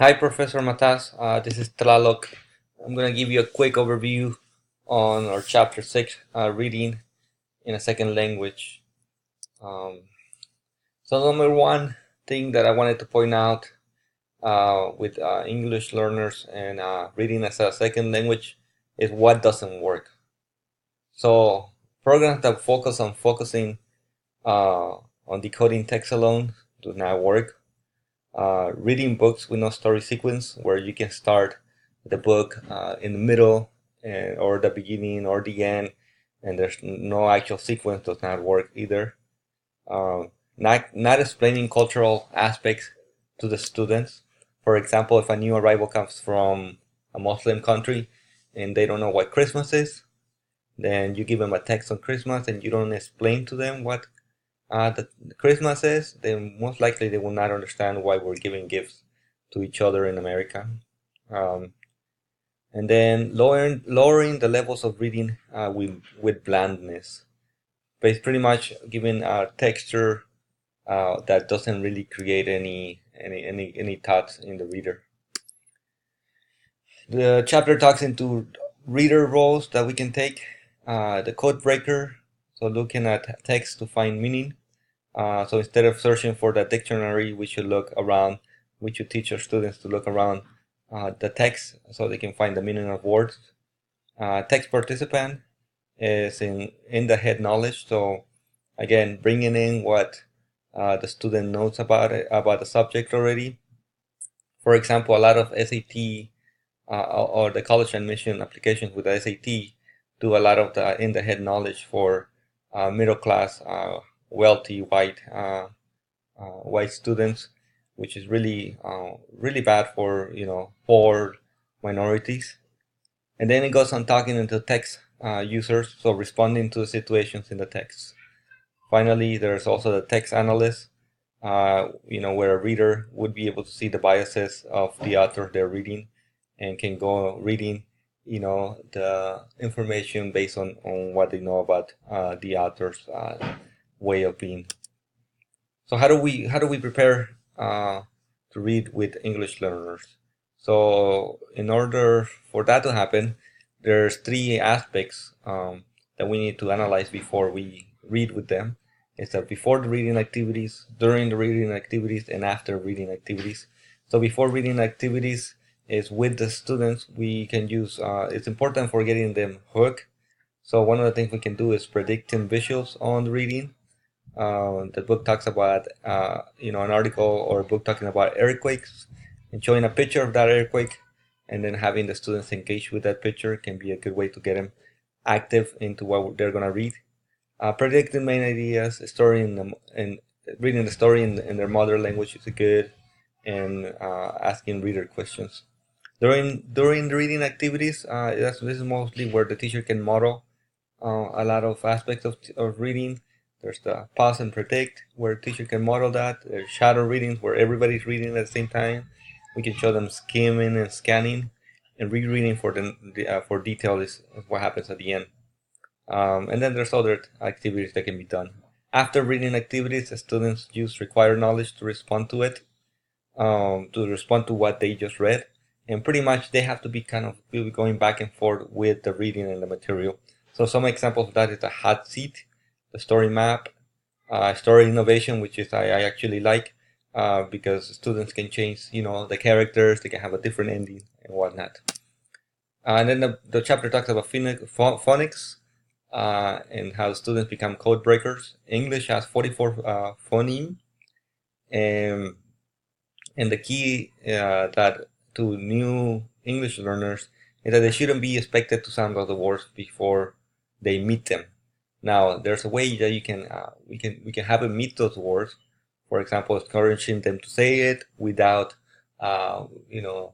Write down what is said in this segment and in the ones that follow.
Hi, Professor Matas. This is Tlaloc. I'm going to give you a quick overview on our chapter 6, reading in a second language. Um, so, number one thing that I wanted to point out with English learners and reading as a second language is what doesn't work. So, programs that focus on focusing on decoding text alone do not work. Reading books with no story sequence, where you can start the book in the middle or the beginning or the end, and there's no actual sequence, does not work either. Not explaining cultural aspects to the students. For example, if a new arrival comes from a Muslim country and they don't know what Christmas is, then you give them a text on Christmas and you don't explain to them what the Christmas is, then most likely they will not understand why we're giving gifts to each other in America. Um, and then lowering the levels of reading with blandness. But it's pretty much giving a texture that doesn't really create any thoughts in the reader. The chapter talks into reader roles that we can take. The code breaker, so looking at text to find meaning. So instead of searching for the dictionary, we should look around. We should teach our students to look around the text so they can find the meaning of words. Text participant is in the head knowledge. So again, bringing in what the student knows about the subject already. For example, a lot of SAT or the college admission applications with the SAT do a lot of the in the head knowledge for middle class, wealthy white students, which is really bad for poor minorities. And then it goes on talking into text users, so responding to the situations in the text. Finally, there's also the text analyst, where a reader would be able to see the biases of the author they're reading and can go reading, the information based on what they know about the author's way of being. So how do we prepare to read with English learners? So in order for that to happen, there's three aspects that we need to analyze before we read with them. It's that before the reading activities, during the reading activities, and after reading activities. So before reading activities is with the students, we can use. It's important for getting them hooked. So one of the things we can do is predicting visuals on the reading. The book talks about an article or a book talking about earthquakes and showing a picture of that earthquake, and then having the students engage with that picture can be a good way to get them active into what they're going to read. Predicting main ideas, story and reading the story in their mother language is good, and asking reader questions. During the reading activities, this is mostly where the teacher can model a lot of aspects of reading. There's the pause and predict, where the teacher can model that. There's shadow readings, where everybody's reading at the same time. We can show them skimming and scanning, and rereading for detail is what happens at the end. And then there's other activities that can be done. After reading activities, the students use required knowledge to respond to it, to respond to what they just read. And pretty much they have to be kind of going back and forth with the reading and the material. So some examples of that is the hot seat, the story map, story innovation, which is I actually like because students can change, the characters, they can have a different ending and whatnot. And then the chapter talks about phonics and how students become code breakers. English has 44 phoneme, and the key that to new English learners is that they shouldn't be expected to sound out the words before they meet them. Now, there's a way that we can have them meet those words. For example, encouraging them to say it without, uh, you know,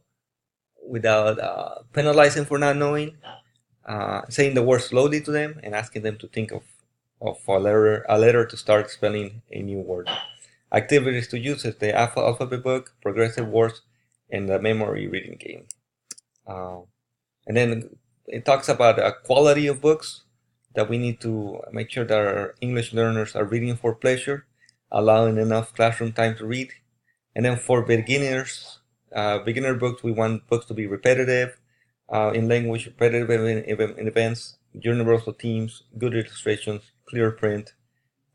without penalizing for not knowing. Saying the word slowly to them and asking them to think of a letter to start spelling a new word. Activities to use is the alphabet book, progressive words, and the memory reading game. Uh, and then it talks about the quality of books, that we need to make sure that our English learners are reading for pleasure, allowing enough classroom time to read. And then for beginners, Beginner books, we want books to be repetitive in language, repetitive in events, universal themes, good illustrations, clear print,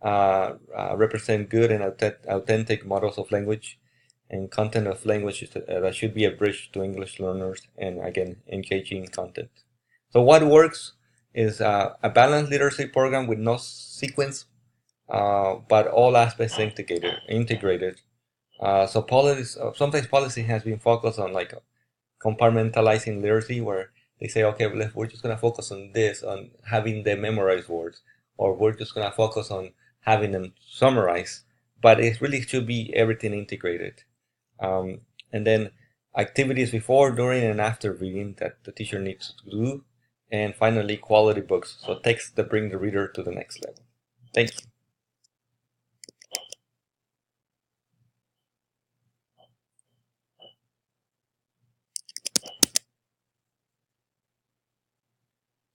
represent good and authentic models of language, and content of language that should be a bridge to English learners, and again, engaging content. So what works is a balanced literacy program with no sequence, but all aspects integrated. So policy, sometimes policy has been focused on like compartmentalizing literacy, where they say, okay, we're just going to focus on this, on having them memorize words, or we're just going to focus on having them summarize. But it really should be everything integrated. And then activities before, during, and after reading that the teacher needs to do. And finally, quality books, so texts that bring the reader to the next level. Thank you.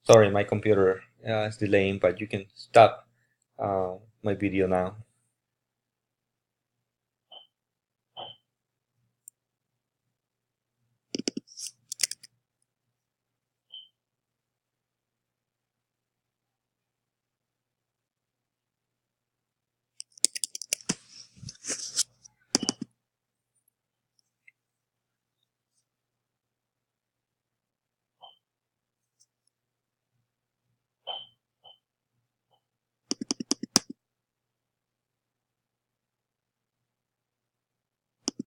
Sorry, my computer is delaying, but you can stop my video now.